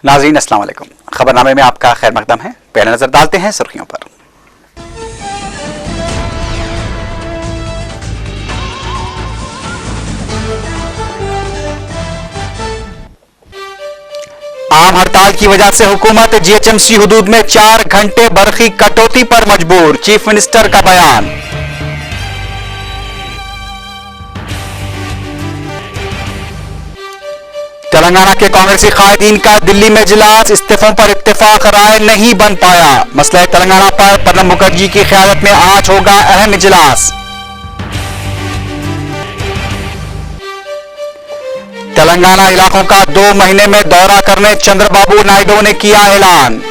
नाज़रीन अस्सलाम वालेकुम। खबरनामे में आपका खैर मकदम है। पहले नजर डालते हैं सुर्खियों पर। आम हड़ताल की वजह से हुकूमत जीएचएमसी हुदूद में 4 घंटे बरखी कटौती पर मजबूर, चीफ मिनिस्टर का बयान। तेलंगाना के कांग्रेसी कायदीन का दिल्ली में इजलास, इस्तीफों पर इत्तेफाक राय नहीं बन पाया। मसला तेलंगाना पर प्रणब मुखर्जी की क़यादत में आज होगा अहम इजलास। तेलंगाना इलाकों का 2 महीने में दौरा करने चंद्रबाबू नायडू ने किया ऐलान।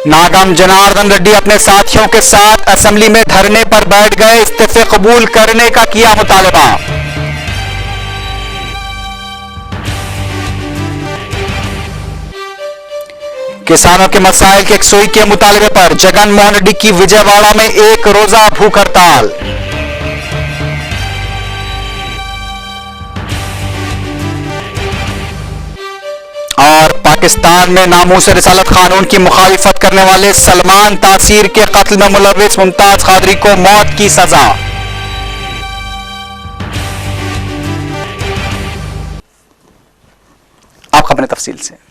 नागम जनार्दन रेड्डी अपने साथियों के साथ असेंबली में धरने पर बैठ गए, इस्तीफे कबूल करने का किया मुतालबा। किसानों के मसाइल के यकसुई के मुतालबे पर जगन मोहन रेड्डी की विजयवाड़ा में 1 रोजा भूख हड़ताल। और पाकिस्तान में नामूस रिसालत कानून की मुखालिफत करने वाले सलमान तासीर के कत्ल में मुलव्विस मुमताज कादरी को मौत की सजा। अब खबरें तफसील से।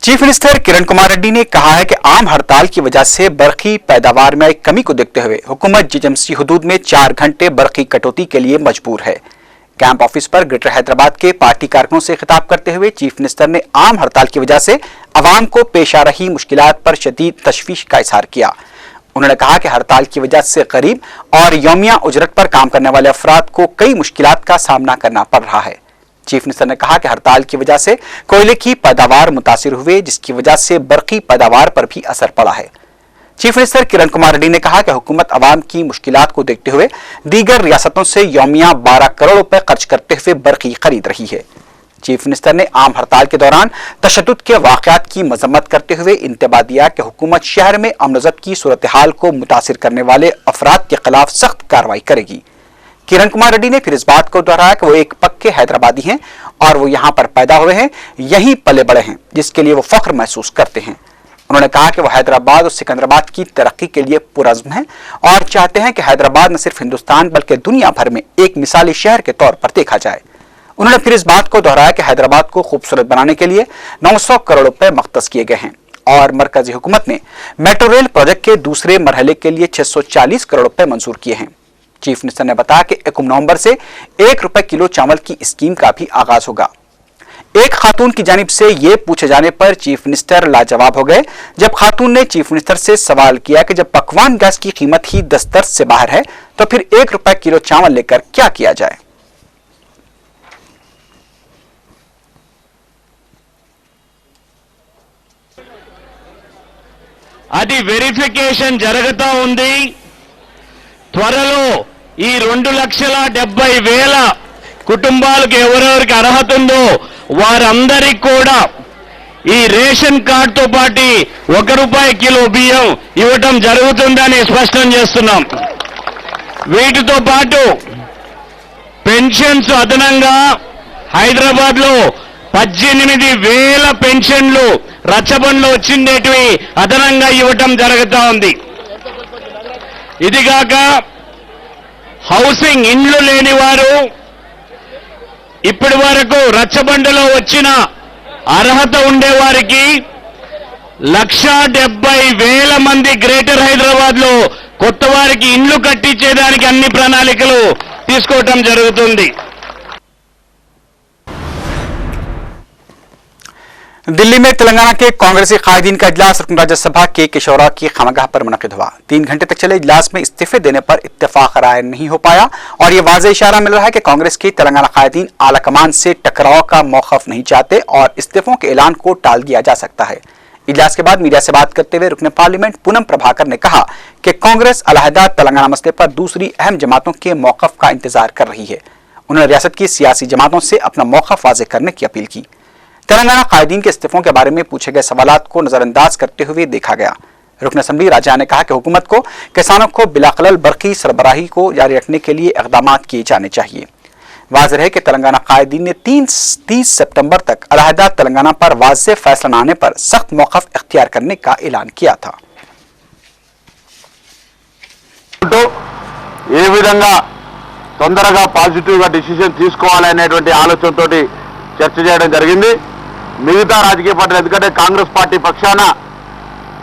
चीफ मिनिस्टर किरण कुमार रेड्डी ने कहा है कि आम हड़ताल की वजह से बरखी पैदावार में आई कमी को देखते हुए हुकूमत जीएचएमसी हुदूद में 4 घंटे बरखी कटौती के लिए मजबूर है। कैंप ऑफिस पर ग्रेटर हैदराबाद के पार्टी कारकुनों से खिताब करते हुए चीफ मिनिस्टर ने आम हड़ताल की वजह से अवाम को पेश आ रही मुश्किलात पर शदीद तशवीश का इजहार किया। उन्होंने कहा कि हड़ताल की वजह से गरीब और यौमिया उजरत पर काम करने वाले अफराद को कई मुश्किलात का सामना करना पड़ रहा है। चीफ मिनिस्टर ने कहा कि हड़ताल की वजह से कोयले की पैदावार मुतासिर हुए, जिसकी वजह से बरकी पैदावार पर भी असर पड़ा है। चीफ मिनिस्टर किरण कुमार रेड्डी ने कहा कि हुकूमत अवाम की मुश्किलात को देखते हुए दीगर रियासतों से यौमिया 12 करोड़ रुपए खर्च करते हुए बरकी खरीद रही है। चीफ मिनिस्टर ने आम हड़ताल के दौरान तशद्दुद के वाकयात की मजम्मत करते हुए इंतबाह दिया कि हुकूमत शहर में अमन की सूरत हाल को मुतासिर करने वाले अफराद के खिलाफ सख्त कार्रवाई करेगी। किरण कुमार रेड्डी ने फिर इस बात को दोहराया कि वो एक पक्के हैदराबादी हैं और वो यहाँ पर पैदा हुए हैं, यहीं पले बड़े हैं, जिसके लिए वो फख्र महसूस करते हैं। उन्होंने कहा कि वो हैदराबाद और सिकंदराबाद की तरक्की के लिए पुरज़्म हैं और चाहते हैं कि हैदराबाद न सिर्फ हिंदुस्तान बल्कि दुनिया भर में एक मिसाली शहर के तौर पर देखा जाए। उन्होंने फिर इस बात को दोहराया कि हैदराबाद को खूबसूरत बनाने के लिए 900 करोड़ रुपए मख्तस किए गए हैं और मरकजी हुकूमत ने मेट्रो रेल प्रोजेक्ट के दूसरे मरहले के लिए 640 करोड़ रुपए मंजूर किए हैं। चीफ मिनिस्टर ने बताया कि 1 नवंबर से 1 रुपए किलो चावल की स्कीम का भी आगाज होगा। एक खातून की जानिब से यह पूछे जाने पर चीफ मिनिस्टर लाजवाब हो गए जब खातून ने चीफ मिनिस्टर से सवाल किया कि जब पकवान गैस की कीमत ही 10 से बाहर है तो फिर 1 रुपए किलो चावल लेकर क्या किया जाए। అది వెరిఫికేషన్ జరుగుతా ఉంది। త్వరలో ఈ 2,70,000 కుటుంబాలకు ఎవరెవరికి అర్హత ఉందో వారందరికీ కూడా ఈ రేషన్ కార్డుతో పాటు 1 రూపాయి కిలో బియ్యం ఇవ్వటం జరుగుతుందని స్పష్టం చేస్తున్నాం। వీటితో పాటు పెన్షన్స్ అదనంగా హైదరాబాద్లో 18,000 పెన్షన్లు రచ్చబండ్లో వచ్చిండేటివి అదనంగా ఇవ్వటం జరుగుతా ఉంది। ఇదిగాక హౌసింగ్ ఇండ్లు లేని వారు ఇప్పటి వరకు రచ్చబండలో వచ్చిన అర్హత ఉండేవారికి 1,70,000 మంది గ్రేటర్ హైదరాబాద్ లో కొత్త వారికి ఇండ్లు కట్టించేదానికి అన్ని ప్రణాళికలు తీసుకోవటం జరుగుతుంది। दिल्ली में तेलंगाना के कांग्रेसी कायदीन का इजलास रुकन राज्यसभा के किशोरा की खामगाह पर मुनक़िद हुआ। 3 घंटे तक चले इजलास में इस्तीफे देने पर इत्तेफाक राय नहीं हो पाया और यह वाज़ेह इशारा मिल रहा है कि कांग्रेस की तेलंगाना कायदीन आला कमान से टकराव का मौक़िफ़ नहीं चाहते और इस्तीफों के ऐलान को टाल दिया जा सकता है। इजलास के बाद मीडिया से बात करते हुए रुकन पार्लियामेंट पूनम प्रभाकर ने कहा कि कांग्रेस अलहदा तेलंगाना मसले पर दूसरी अहम जमातों के मौक़िफ़ का इंतजार कर रही है। उन्होंने रियासत की सियासी जमातों से अपना मौक़िफ़ वाज़ेह करने की अपील की। तेलंगाना कायदीन के इस्तीफों के बारे में पूछे गए सवालात को नजरअंदाज करते हुए देखा गया। रुकन असम्बली राजा ने कहा कि हुकूमत को किसानों को बिलाखलल बरक़ी सरबराही को जारी रखने के लिए इक़दामात किए जाने चाहिए। वाज़ेह है कि तेलंगाना कायदीन ने 30 सितंबर तक अलहदा तेलंगाना पर वाज़ेह फैसला न आने पर सख्त मौक़िफ़ इख्तियार करने का ऐलान किया था। ఏ విధంగా తొందరగా పాజిటివ్గా డిసిషన్ తీసుకోవాలనేటువంటి ఆలోచనతోటి చర్చ చేయడం జరిగింది. మిగతా రాజకీయ పార్టీలు ఎందుకంటే కాంగ్రెస్ పార్టీ పక్షాన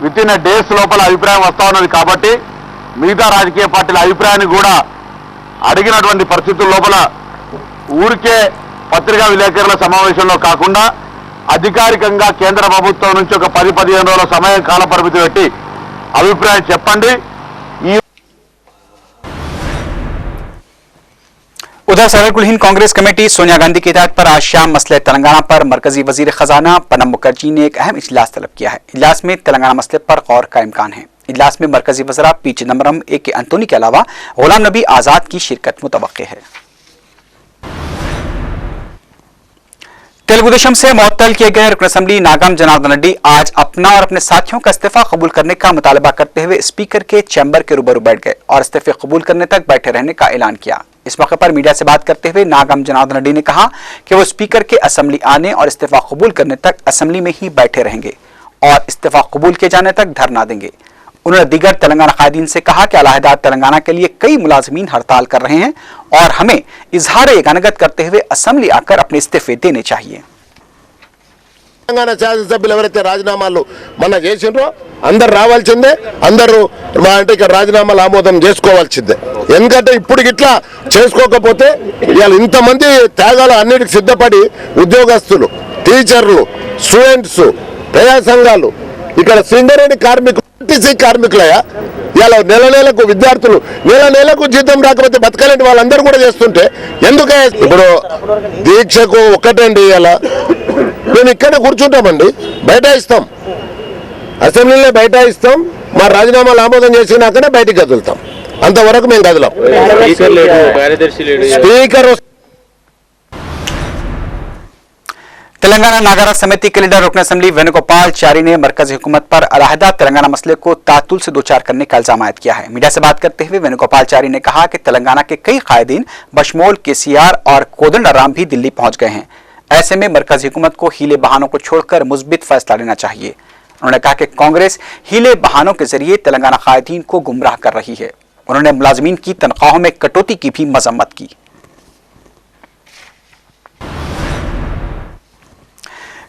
విత్ ఇన్ డేస్ లోపల అభిప్రాయం వస్తా ఉన్నది కాబట్టి మిగతా రాజకీయ పార్టీల అభిప్రాయాన్ని కూడా అడిగినటువంటి పరిస్థితుల లోపల ఊరికే పత్రికా విలేకరుల సమావేశంలో కాకుండా అధికారికంగా కేంద్ర ప్రభుత్వం నుంచి ఒక 10-15 రోజుల సమయం కాల పరిమితి పెట్టి అభిప్రాయం చెప్పండి. उधर सदरकुल हिंद कांग्रेस कमेटी सोनिया गांधी की हिदायत पर आज शाम मसले तेलंगाना पर मरकजी वजीर खजाना प्रणब मुखर्जी ने एक अहम इजलास तलब किया है। इजलास में तेलंगाना मसले पर गौर का इम्कान है। इजलास में मरकजी वज़रा पी चिदम्बरम, ए.के. अंतोनी के अलावा गुलाम नबी आजाद की शिरकत मुतवक्के है। तेलुगु देशम से मुअत्तल किए गए रुकन असम्बली नागम जनार्दन रेड्डी आज अपना और अपने साथियों का इस्तीफा कबूल करने का मुतालबा करते हुए स्पीकर के चैम्बर के रूबरू बैठ गए और इस्तीफे कबूल करने तक बैठे रहने का ऐलान किया। इस मौके पर मीडिया से बात करते हुए नागम जनार्दन रेड्डी ने कहा कि वो स्पीकर के असेंबली आने और इस्तीफा कबूल करने तक असेंबली में ही बैठे रहेंगे और इस्तीफा कबूल किए जाने तक धरना देंगे। उन्होंने दीगर तेलंगाना कायदीन से कहा कि अलहदा तेलंगाना के लिए कई मुलाजमीन हड़ताल कर रहे हैं और हमें इजहार यगानगत करते हुए असेंबली आकर अपने इस्तीफे देने चाहिए। తెలంగాణ శాసనసభ్యులు ఎవరైతే రాజీనామాలు మన చేసిండ్రో అందరు రావాల్సిందే, అందరూ అంటే ఇక్కడ రాజీనామాలు ఆమోదం చేసుకోవాల్సిందే. ఎందుకంటే ఇప్పుడు ఇట్లా చేసుకోకపోతే ఇవాళ ఇంతమంది త్యాగాలు అన్నిటికి సిద్ధపడి ఉద్యోగస్తులు, టీచర్లు, స్టూడెంట్స్, ప్రజా సంఘాలు, ఇక్కడ సింగరేణి కార్మికులు, టీసీ కార్మికులయ్యా ఇలా నెలకు విద్యార్థులు నెలకు జీతం రాకపోతే బతకలేని వాళ్ళందరూ కూడా చేస్తుంటే ఎందుకే ఇప్పుడు దీక్షకు ఒక్కటండి ఇలా మేము ఇక్కడే కూర్చుంటామండి, బయట ఇస్తాం, అసెంబ్లీలో బయట ఇస్తాం, మా రాజీనామాలు ఆమోదం చేసినాకనే బయటికి కదులుతాం, అంతవరకు మేము కదలాం. స్పీకర్ तेलंगाना नागरा समिति के लीडर रुकन असम्बली वेणुगोपाल चारी ने मरकजी हुकूमत पर अलहदा तेलंगाना मसले को तातुल से दोचार करने का इल्जाम आयद किया है। मीडिया से बात करते हुए वेणुगोपाल चारी ने कहा कि तेलंगाना के कई कायदीन बशमोल केसीआर और कोदंडराम भी दिल्ली पहुंच गए हैं। ऐसे में मरकजी हुकूमत को हीले बहानों को छोड़कर मुस्बित फैसला लेना चाहिए। उन्होंने कहा कि कांग्रेस हीले बहानों के जरिए तेलंगाना कायदीन को गुमराह कर रही है। उन्होंने मुलाजमीन की तनख्वाहों में कटौती की भी मजम्मत की।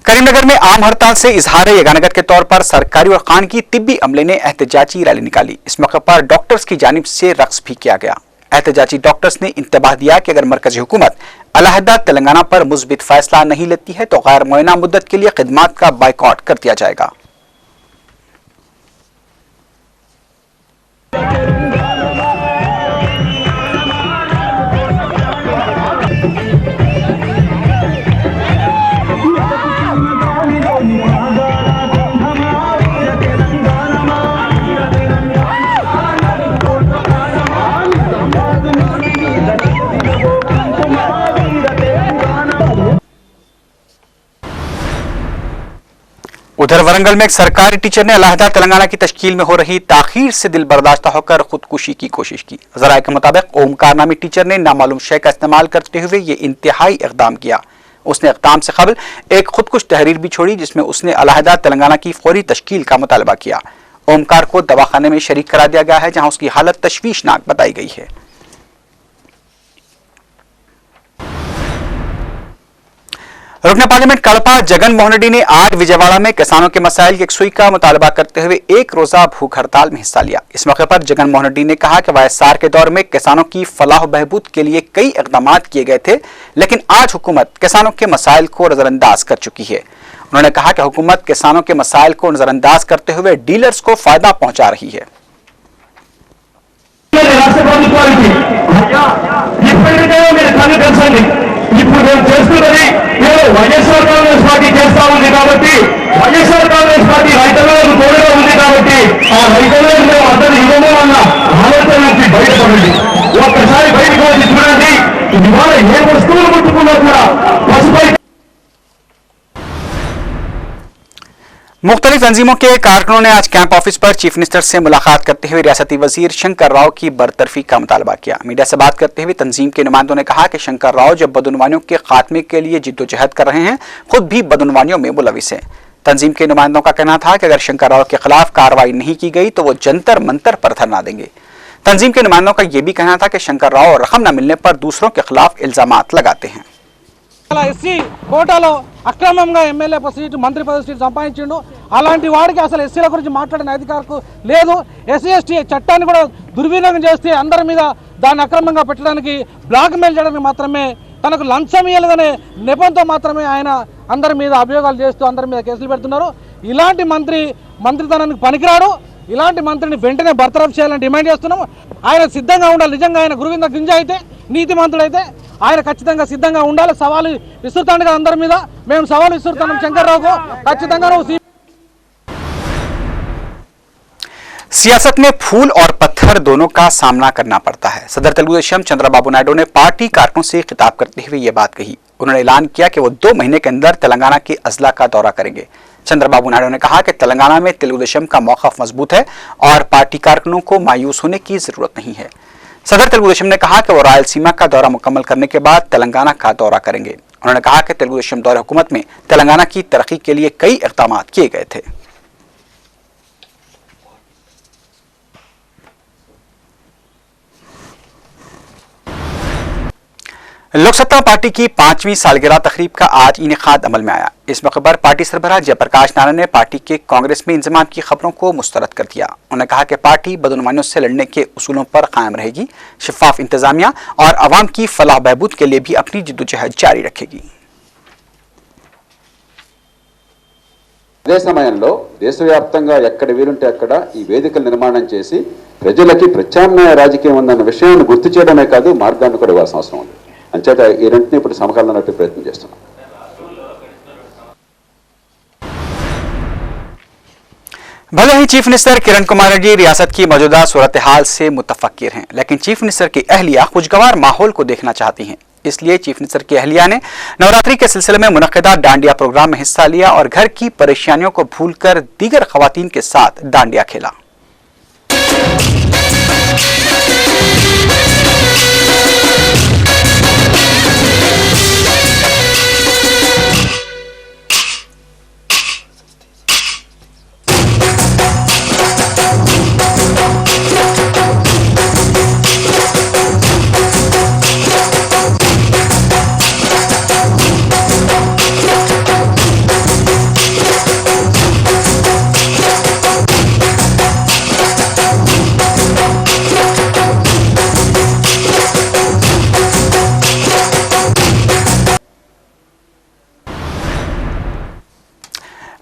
करीमनगर में आम हड़ताल से इजहार यगानगत के तौर पर सरकारी और खानगी तिब्बी अमले ने एहतजाजी रैली निकाली। इस मौके पर डॉक्टर्स की जानिब से रक्स भी किया गया। एहतजाजी डॉक्टर्स ने इंतबाह दिया कि अगर मरकजी हुकूमत अलहदा तेलंगाना पर मुस्बित फैसला नहीं लेती है तो गैर मुअय्यना मुद्दत के लिए खिदमात का बाइकआउट कर दिया जाएगा। उधर वरंगल में एक सरकारी टीचर ने अलहदा तेलंगाना की तश्कील में हो रही ताखीर से दिल बर्दाश्त होकर खुदकुशी की कोशिश की। जराये के मुताबिक ओमकार नामी टीचर ने नामालूम शय का इस्तेमाल करते हुए ये इंतहाई इकदाम किया। उसने इकदाम से कबल एक खुदकुश तहरीर भी छोड़ी जिसमें उसने अलहदा तेलंगाना की फौरी तश्कील का मुतालबा किया। ओमकार को दवाखाने में शरीक करा दिया गया है जहां उसकी हालत तशवीशनाक बताई गई है। रुकन पार्लियामेंट कड़पा जगन मोहन रेड्डी ने आज विजयवाड़ा में किसानों के मसाइल की यकसुई का मुतालबा करते हुए एक रोजा भूख हड़ताल में हिस्सा लिया। इस मौके पर जगन मोहन रेड्डी ने कहा कि वाईएसआर के दौर में किसानों की फलाह बहबूद के लिए कई इकदाम किए गए थे, लेकिन आज हुकूमत किसानों के मसाइल को नजरअंदाज कर चुकी है। उन्होंने कहा कि हुकूमत किसानों के मसाइल को नजरअंदाज करते हुए डीलर्स को फायदा पहुंचा रही है। ఇప్పుడు నేను చేస్తున్నది వైఎస్ఆర్ కాంగ్రెస్ పార్టీ చేస్తా ఉంది కాబట్టి వైఎస్ఆర్ కాంగ్రెస్ పార్టీ రైతులకు తోడుగా ఉంది కాబట్టి ఆ రైతులకు మేము అందరూ ఇవ్వము అన్న ఆలోచన నుంచి బయటపడండి. ఒక్కసారి బయటకు వచ్చి చూడండి ఇవాళ ఏ इस्लामिक तंजीमों के कारकुनों ने आज कैंप ऑफिस पर चीफ मिनिस्टर से मुलाकात करते हुए रियासती वजीर शंकर राव की बरतरफी का मुतालबा किया। मीडिया से बात करते हुए तंजीम के नुमाइंदों ने कहा कि शंकर राव जब बदउनवानियों के खात्मे के लिए जिद्दोजहद कर रहे हैं, खुद भी बदउनवानियों में मुलविस हैं। तंजीम के नुमाइंदों का कहना था कि अगर शंकर राव के खिलाफ कार्रवाई नहीं की गई तो वो जंतर मंतर पर धरना देंगे। तंजीम के नुमाइंदों का यह भी कहना था कि शंकर राव रकम न मिलने पर दूसरों के खिलाफ इल्जामात लगाते हैं। ఎస్సీ కోటాలో అక్రమంగా ఎమ్మెల్యే సీటు మంత్రి పదవి సీటు సంపాదించిండు. అలాంటి వాడికి అసలు ఎస్సీల గురించి మాట్లాడిన అధికారం లేదు. ఎస్సీ ఎస్టీ చట్టాన్ని కూడా దుర్వినియోగం చేస్తే అందరి మీద దాన్ని అక్రమంగా పెట్టడానికి బ్లాక్ మెయిల్ చేయడానికి మాత్రమే, తనకు లంచం ఇవ్వలేదనే నెపంతో మాత్రమే ఆయన అందరి మీద అభియోగాలు చేస్తూ అందరి మీద కేసులు పెడుతున్నారు. ఇలాంటి మంత్రితనానికి పనికిరాడు. ఇలాంటి మంత్రిని వెంటనే బర్తరఫ్ చేయాలని డిమాండ్ చేస్తున్నాము. ఆయన సిద్ధంగా ఉండాలి. నిజంగా ఆయన గురువింద గింజ అయితే, నీతిమంతుడైతే ఆయన ఖచ్చితంగా సిద్ధంగా ఉండాలి. సవాలు విసురుతాండు కదా అందరి మీద. మేము సవాలు విసురుతున్నాం శంకర్రావుకు. ఖచ్చితంగా నువ్వు सियासत में फूल और पत्थर दोनों का सामना करना पड़ता है। सदर तेलुगु देशम चंद्रबाबू नायडू ने पार्टी कारकुनों से खिताब करते हुए ये बात कही। उन्होंने ऐलान किया कि वो 2 महीने के अंदर तेलंगाना के अजला का दौरा करेंगे। चंद्रबाबू नायडू ने कहा कि तेलंगाना में तेलुगु देशम का मौक़िफ़ मजबूत है और पार्टी कारकुनों को मायूस होने की जरूरत नहीं है। सदर तेलुगु देशम ने कहा कि वो रायलसीमा का दौरा मुकम्मल करने के बाद तेलंगाना का दौरा करेंगे। उन्होंने कहा कि तेलुगु देशम दौरे हुकूमत में तेलंगाना की तरक्की के लिए कई इक़दाम किए गए थे। लोकसत्ता पार्टी की 5वीं सालगिरह तकरीब का आज इनेकाद अमल में आया। इस मौके पर पार्टी सरबराह जयप्रकाश नारायण ने पार्टी के कांग्रेस में इंजमाम की खबरों को मुस्तरद कर दिया। उन्होंने कहा कि पार्टी बदउनवानियों से लड़ने के उसूलों पर कायम रहेगी, शफाफ इंतजामिया और अवाम की फलाह बहबूद के लिए भी अपनी जिद्दोजहद जारी रखेगी। అదే సమయంలో దేశవ్యాప్తంగా ఎక్కడ వీలుంటే అక్కడ ఈ వేదికల నిర్మాణం చేసి ప్రజలకి ప్రత్యామ్నాయ రాజకీయం ఉందన్న విషయాన్ని గుర్తు చేయడమే కాదు, మార్గాన్ని కూడా ఇవ్వాల్సిన అవసరం ఉంది. అంచేత ఈ రెంటిని ఇప్పుడు సమకాలీన నడిపే ప్రయత్నం చేస్తున్నాం. भले ही चीफ मिनिस्टर किरण कुमार रेड्डी रियासत की मौजूदा सूरत हाल से मुतफक्किर हैं, लेकिन चीफ मिनिस्टर की अहलिया खुशगवार माहौल को देखना चाहती हैं। इसलिए चीफ मिनिस्टर की अहलिया ने नवरात्रि के सिलसिले में मुनक्किदा डांडिया प्रोग्राम में हिस्सा लिया और घर की परेशानियों को भूलकर दीगर खवातीन के साथ डांडिया खेला।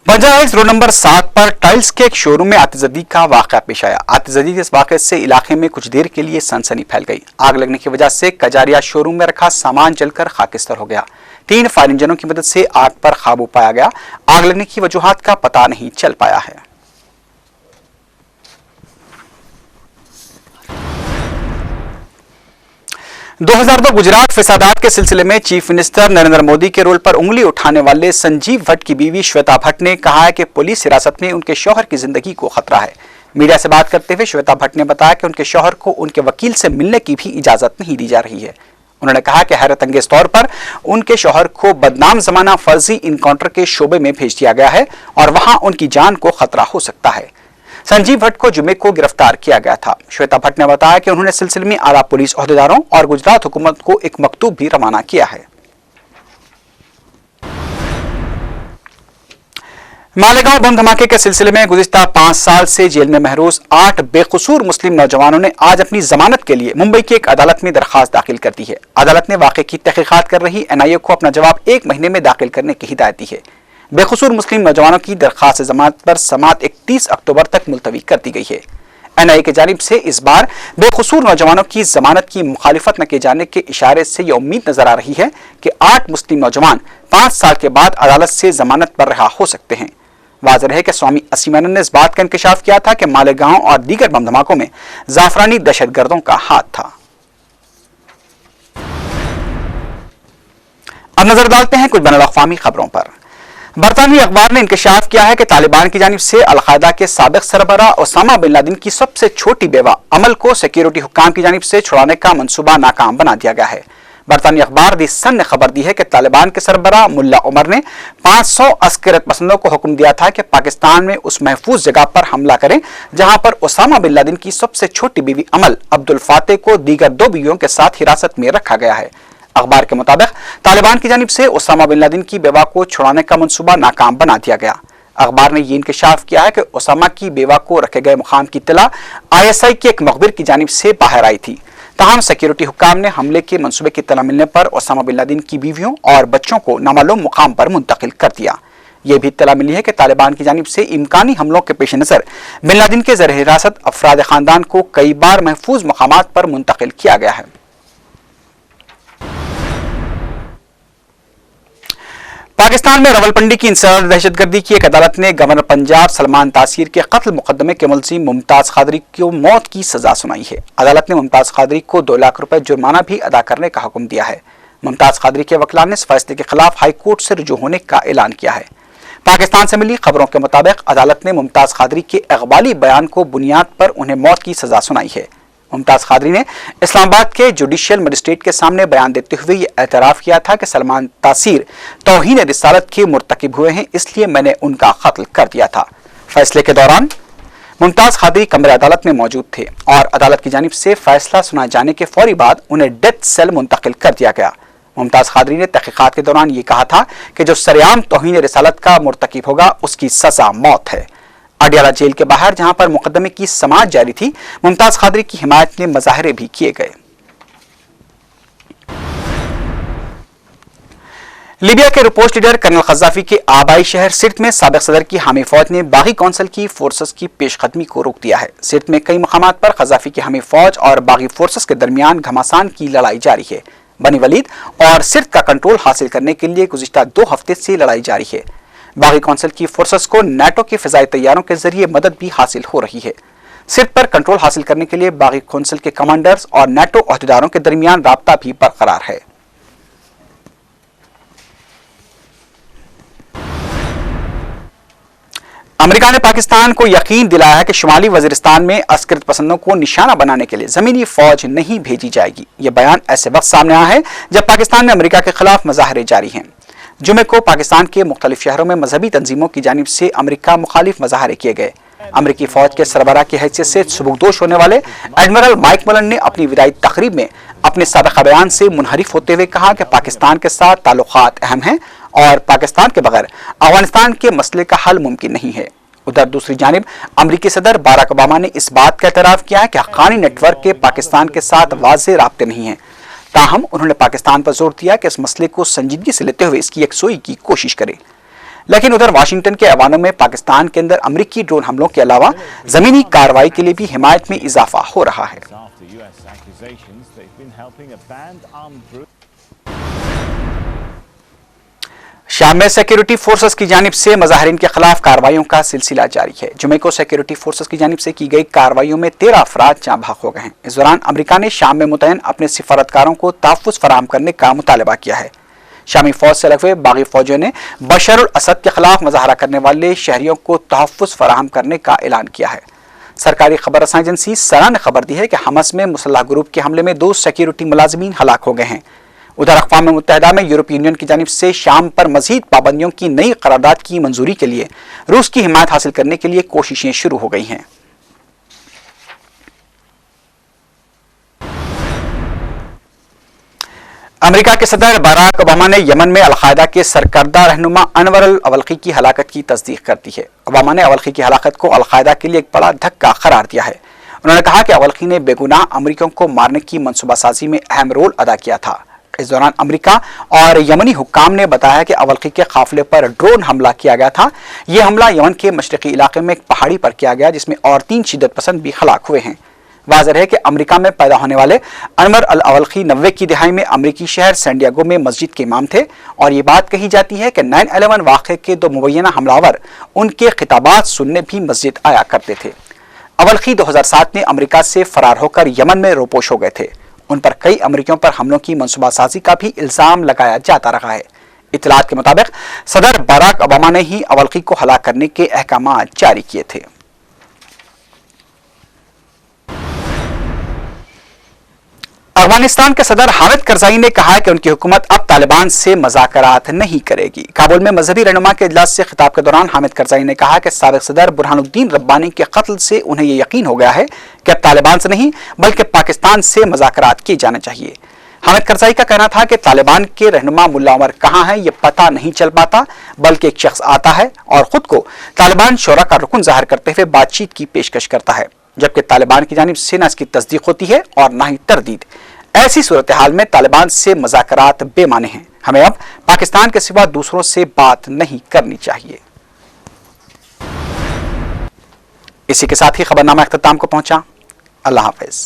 पंजाब रोड नंबर 7 पर टाइल्स के एक शोरूम में आतिशबाजी का वाकया पेश आया। आतिशबाजी के इस वाकये से इलाके में कुछ देर के लिए सनसनी फैल गई। आग लगने की वजह से कजारिया शोरूम में रखा सामान जलकर खाकिस्तर हो गया। 3 फायर इंजनों की मदद से आग पर काबू पाया गया। आग लगने की वजूहात का पता नहीं चल पाया है। 2002 गुजरात फसादात के सिलसिले में चीफ मिनिस्टर नरेंद्र मोदी के रोल पर उंगली उठाने वाले संजीव भट्ट की बीवी श्वेता भट्ट ने कहा है कि पुलिस हिरासत में उनके शौहर की जिंदगी को खतरा है। मीडिया से बात करते हुए श्वेता भट्ट ने बताया कि उनके शौहर को उनके वकील से मिलने की भी इजाजत नहीं दी जा रही है। उन्होंने कहा कि हैरत अंगेज तौर पर उनके शौहर को बदनाम जमाना फर्जी इनकाउंटर के शोबे में भेज दिया गया है और वहां उनकी जान को खतरा हो सकता है। संजीव भट्ट को जुमे को गिरफ्तार किया गया था। श्वेता भट्ट ने बताया कि उन्होंने सिलसिले में आला पुलिस ओहदेदारों और गुजरात हुकूमत को एक मकतूब भी रवाना किया है। मालेगांव बम धमाके के सिलसिले में गुज़िश्ता 5 साल से जेल में महरूस 8 बेकसूर मुस्लिम नौजवानों ने आज अपनी जमानत के लिए मुंबई की एक अदालत में दरखास्त दाखिल कर दी है। अदालत ने वाक़े की तहकीकात कर रही NIA को अपना जवाब 1 महीने में दाखिल करने की हिदायत दी है। बेकसूर मुस्लिम नौजवानों की दरखास्त जमानत पर समाअत 31 अक्टूबर तक मुलतवी कर दी गई है। NIA की जानिब से इस बार बेकसूर नौजवानों की जमानत की मुखालिफत न किए जाने के इशारे से यह उम्मीद नजर आ रही है कि 8 मुस्लिम नौजवान 5 साल के बाद अदालत से जमानत पर रिहा हो सकते हैं। वाज़ेह है कि स्वामी असीमानंद ने इस बात का इंकशाफ किया था कि मालेगांव और दीगर बम धमाकों में जाफरानी दहशतगर्दों का हाथ था। अब नजर डालते हैं कुछ बैनुल अक़वामी खबरों पर। बरतानवी अखबार ने इंकशाफ किया है कि तालिबान की जानिब से अल-कायदा के साबिक सरबराह ओसामा बिन लादेन की सबसे छोटी बेवा अमल को सिक्योरिटी हुक्काम की जानिब से छुड़ाने का मंसूबा नाकाम बना दिया गया है। बरतानी अखबार दी सन ने खबर दी है कि तालिबान के सरबराह मुल्ला उमर ने 500 अस्करत पसंदों को हुक्म दिया था कि पाकिस्तान में उस महफूज जगह पर हमला करें जहां पर ओसामा बिन लादेन की सबसे छोटी बीवी अमल अब्दुल फाते को दीगर 2 बीवियों के साथ हिरासत में रखा गया है। अखबार के मुताबिक तालिबान की जानिब से ओसामा बिन लादेन की बेवा को छुड़ाने का मंसूबा नाकाम बना दिया गया। अखबार ने यह इंकशाफ किया है कि ओसामा की बेवा को रखे गए मुकाम की इत्तला ISI के एक मुखबिर की जानिब से बाहर आई थी। ताहम सिक्योरिटी हुक्काम ने हमले के मंसूबे की इत्तला मिलने पर ओसामा बिन लादेन की बीवियों और बच्चों को नामालूम मुकाम पर मुंतकिल कर दिया। यह भी इत्तला मिली है कि तालिबान की जानिब से इम्कानी हमलों के पेश नजर बिन लादेन के ज़र हिरासत अफराद खानदान को कई बार महफूज मुकामात पर मुंतकिल किया गया है। पाकिस्तान में रावलपिंडी की इंसदाद दहशतगर्दी की एक अदालत ने गवर्नर पंजाब सलमान तासीर के कत्ल मुकदमे के मुलजिम मुमताज कादरी को मौत की सजा सुनाई है। अदालत ने मुमताज कादरी को 2 लाख रुपए जुर्माना भी अदा करने का हुक्म दिया है। मुमताज कादरी के वकीलान ने इस फैसले के खिलाफ हाई कोर्ट से रुजू होने का ऐलान किया है। पाकिस्तान से मिली खबरों के मुताबिक अदालत ने मुमताज कादरी के इकबाली बयान को बुनियाद पर उन्हें मौत की सजा सुनाई है। मुमताज कादरी ने इस्लामाबाद के जुडिशियल मजिस्ट्रेट के सामने बयान देते हुए यह एतराफ किया था कि सलमान तासीर तौहीन रिसालत के मुर्तकिब हुए हैं, इसलिए मैंने उनका कत्ल कर दिया था। फैसले के दौरान मुमताज कादरी कमरे अदालत में मौजूद थे और अदालत की जानिब से फैसला सुनाए जाने के फौरी बाद उन्हें डेथ सेल मुंतकिल कर दिया गया। मुमताज कादरी ने तहकीकात के दौरान ये कहा था कि जो सरेआम तौहीन रिसालत का मुर्तकिब होगा उसकी सजा मौत है। अडियाला जेल के बाहर जहां पर मुकदमे की समाअत जारी थी, मुमताज कादरी की हिमायत में मुजाहरे भी किए गए। लीबिया के रिपोर्ट लीडर कर्नल कज़ाफी के आबाई शहर सिर्त में साबिक सदर की हामी फौज ने बागी कौंसिल की फोर्सेस की पेशकदमी को रोक दिया है। सिर्त में कई मकामात पर कज़ाफी की हामी फौज और बागी फोर्सेस के दरमियान घमासान की लड़ाई जारी है। बनी वलीद और सिर्त का कंट्रोल हासिल करने के लिए गुज़िश्ता 2 हफ्ते से लड़ाई जारी है। बागी कौंसिल की फोर्सेस को नाटो के फिजाई तैयारों के जरिए मदद भी हासिल हो रही है। सिर्त पर कंट्रोल हासिल करने के लिए बागी कौंसिल के कमांडर्स और नाटो अहदेदारों के दरमियान राब्ता भी बरकरार है। अमेरिका ने पाकिस्तान को यकीन दिलाया है कि शुमाली वजीरिस्तान में अस्करत पसंदों को निशाना बनाने के लिए जमीनी फौज नहीं भेजी जाएगी। यह बयान ऐसे वक्त सामने आया है जब पाकिस्तान में अमेरिका के खिलाफ मुजाहरे जारी हैं। जुमे को पाकिस्तान के मुख्तलिफ शहरों में मजहबी तंजीमों की जानिब से अमेरिका मुखालिफ मुजाहरे किए गए। अमेरिकी फौज के सरबराह की हैसियत से सुबुकदोश होने वाले एडमिरल माइक मलन ने अपनी विदाई तकरीब में अपने साबिक़ा बयान से मुनहरिफ होते हुए कहा कि पाकिस्तान के साथ ताल्लुकात अहम हैं और पाकिस्तान के बगैर अफगानिस्तान के मसले का हल मुमकिन नहीं है। उधर दूसरी जानिब अमरीकी सदर बाराक ओबामा ने इस बात का एतराफ़ किया है कि हक़ानी नेटवर्क के पाकिस्तान के साथ वाज़ेह राब्ते नहीं हैं। ताहम उन्होंने पाकिस्तान पर जोर दिया कि इस मसले को संजीदगी से लेते हुए इसकी यकसोई की कोशिश करे। लेकिन उधर वाशिंगटन के ऐवानों में पाकिस्तान के अंदर अमरीकी ड्रोन हमलों के अलावा जमीनी कार्रवाई के लिए भी हिमायत में इजाफा हो रहा है। शाम में सिक्योरिटी फोर्सेस की जानिब से मुजाहिरीन के खिलाफ कार्रवाइयों का सिलसिला जारी है। जुमे को सिक्योरिटी फोर्सेस की जानिब से की गई कार्रवाइयों में 13 अफराद जाँ भाग हो गए हैं। इस दौरान अमेरिका ने शाम में मुतयन अपने सिफारतकारों को तहफ़्फ़ुज़ फराहम करने का मुतालबा किया है। शामी फौज से लगे बागी फौजियों ने बशर अल असद के खिलाफ मुजाहरा करने वाले शहरियों को तहफ़्फ़ुज़ फराहम करने का ऐलान किया है। सरकारी खबर रसां एजेंसी सना ने खबर दी है कि हमस में मुसल्लह ग्रुप के हमले में 2 सिक्योरिटी मुलाजिमीन हलाक हो गए हैं। उधर अक़वाम मुत्तहिदा में यूरोपीय यूनियन की जानिब से शाम पर मजीद पाबंदियों की नई करारदाद की मंजूरी के लिए रूस की हिमायत हासिल करने के लिए कोशिशें शुरू हो गई हैं। अमेरिका के सदर बाराक ओबामा ने यमन में अल-कायदा के सरकर्दा रहनुमा अनवर अल-अवलकी की हलाकत की तस्दीक कर दी है। ओबामा ने अवलकी की हलाकत को अल-कायदा के लिए एक बड़ा धक्का करार दिया है। उन्होंने कहा कि अवलकी ने बेगुनाह अमरीकियों को मारने की मनसूबासाजी में अहम रोल अदा किया था। इस दौरान अमेरिका और यमनी हुक्काम ने बताया कि अवलकी के काफिले पर ड्रोन हमला किया गया था। यह हमला यमन के मशरकी इलाके में एक पहाड़ी पर किया गया जिसमें और 3 शिद्दत पसंद भी हलाक हुए हैं। वाज़ेह है कि अमेरिका में पैदा होने वाले अनवर अल-अवलकी 90 की दिहाई में अमेरिकी शहर सैन डिएगो में मस्जिद के इमाम थे और ये बात कही जाती है कि 9/11 वाक़े के 2 मुबैना हमलावर उनके खिताबात सुनने भी मस्जिद आया करते थे। अवलकी 2007 में अमेरिका से फरार होकर यमन में रोपोश हो गए थे। उन पर कई अमेरिकियों पर हमलों की मनसूबासाजी का भी इल्जाम लगाया जाता रहा है। इत्तलात के मुताबिक सदर बराक ओबामा ने ही अवल्की को हलाक करने के अहकाम जारी किए थे। अफगानिस्तान के सदर हामिद करजाई ने कहा है कि उनकी हुकूमत अब तालिबान से मुज़ाकरात नहीं करेगी। काबुल में मजहबी रहनुमा के इजलास से खिताब के दौरान हामिद करजाई ने कहा कि साबिक सदर बुरहानुद्दीन रब्बानी के कत्ल से उन्हें यह यकीन हो गया है कि अब तालिबान से नहीं बल्कि पाकिस्तान से मुज़ाकरात किए जाने चाहिए। हामिद करजाई का कहना था कि तालिबान के रहनुमा मुल्ला उमर कहाँ हैं ये पता नहीं चल पाता, बल्कि एक शख्स आता है और खुद को तालिबान शोरा का रुकन जाहिर करते हुए बातचीत की पेशकश करता है, जबकि तालिबान की जानिब से न इसकी तस्दीक होती है और न ही तरदीद। ऐसी सूरत हाल में तालिबान से मुज़ाकरात बेमाने हैं। हमें अब पाकिस्तान के सिवा दूसरों से बात नहीं करनी चाहिए। इसी के साथ ही खबरनामा इख्तिताम को पहुंचा। अल्लाह हाफिज।